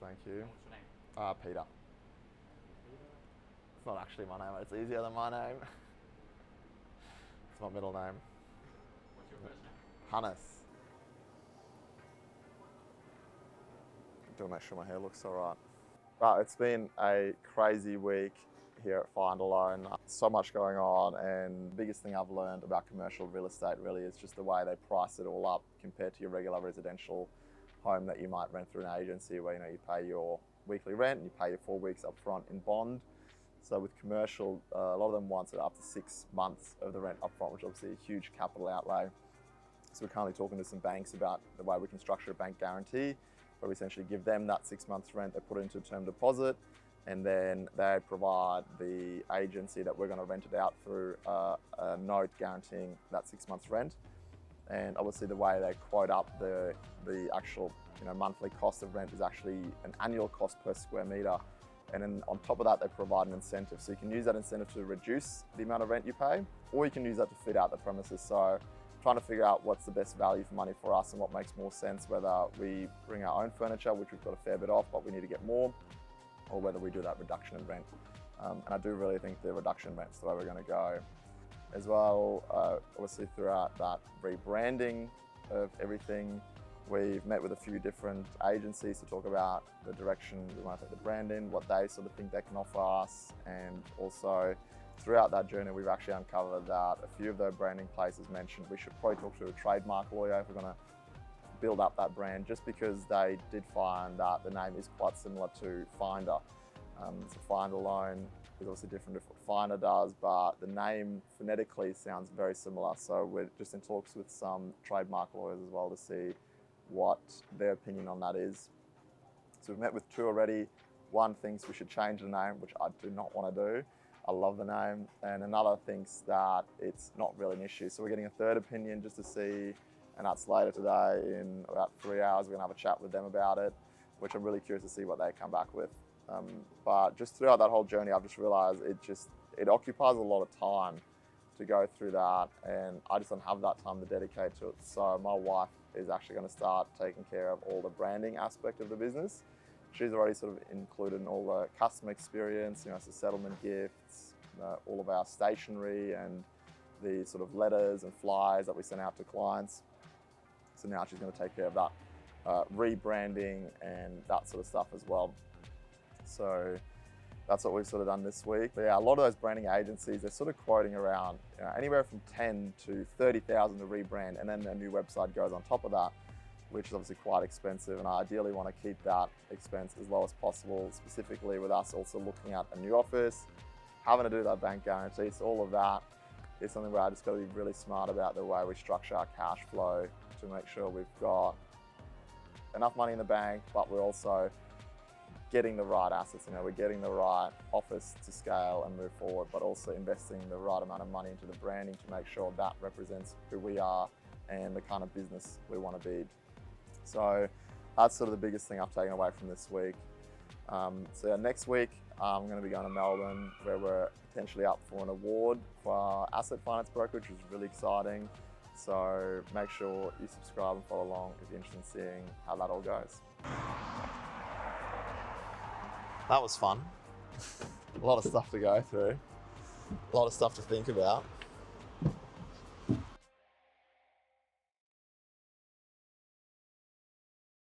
thank you. What's your name? Peter. It's not actually my name, it's easier than my name. It's my middle name. What's your first name? Hannes. Do make sure my hair looks alright. But it's been a crazy week here at Find a Loan. So much going on, and the biggest thing I've learned about commercial real estate really is just the way they price it all up compared to your regular residential home that you might rent through an agency where you pay your weekly rent and you pay your 4 weeks up front in bond. So with commercial, a lot of them want up to 6 months of the rent up front, which is obviously a huge capital outlay. So we're currently talking to some banks about the way we can structure a bank guarantee, where we essentially give them that 6 months rent, they put it into a term deposit, and then they provide the agency that we're going to rent it out through a note guaranteeing that 6 months rent. And obviously the way they quote up the actual monthly cost of rent is actually an annual cost per square metre. And then on top of that, they provide an incentive. So you can use that incentive to reduce the amount of rent you pay, or you can use that to fit out the premises. So trying to figure out what's the best value for money for us and what makes more sense, whether we bring our own furniture, which we've got a fair bit of, but we need to get more, or whether we do that reduction in rent. And I do really think the reduction in rent is the way we're going to go. As well, obviously throughout that rebranding of everything, we've met with a few different agencies to talk about the direction we want to take the brand in, what they sort of think they can offer us, and also throughout that journey, we've actually uncovered that a few of the branding places mentioned we should probably talk to a trademark lawyer if we're going to build up that brand, just because they did find that the name is quite similar to Finder. So Find a Loan is obviously different to what Finder does, but the name phonetically sounds very similar. So we're just in talks with some trademark lawyers as well to see what their opinion on that is. So we've met with two already. One thinks we should change the name, which I do not want to do. I love the name. And another thinks that it's not really an issue. So we're getting a third opinion just to see, and that's later today. In about 3 hours, we're gonna have a chat with them about it, which I'm really curious to see what they come back with. But just throughout that whole journey, I've just realized it occupies a lot of time to go through that, and I just don't have that time to dedicate to it. So my wife is actually going to start taking care of all the branding aspect of the business. She's already sort of included in all the customer experience, so settlement gifts, all of our stationery and the sort of letters and flyers that we send out to clients. So now she's going to take care of that rebranding and that sort of stuff as well. So that's what we've sort of done this week. But yeah, a lot of those branding agencies, they're sort of quoting around anywhere from 10 to 30,000 to rebrand, and then a new website goes on top of that, which is obviously quite expensive. And I ideally want to keep that expense as low as possible, specifically with us also looking at a new office, having to do that bank guarantee. So all of that is something where I just got to be really smart about the way we structure our cash flow to make sure we've got enough money in the bank, but we're also getting the right assets, we're getting the right office to scale and move forward, but also investing the right amount of money into the branding to make sure that represents who we are and the kind of business we want to be. So that's sort of the biggest thing I've taken away from this week. So yeah, next week, I'm going to be going to Melbourne, where we're potentially up for an award for our asset finance brokerage, which is really exciting. So make sure you subscribe and follow along if you're interested in seeing how that all goes. That was fun. A lot of stuff to go through, a lot of stuff to think about.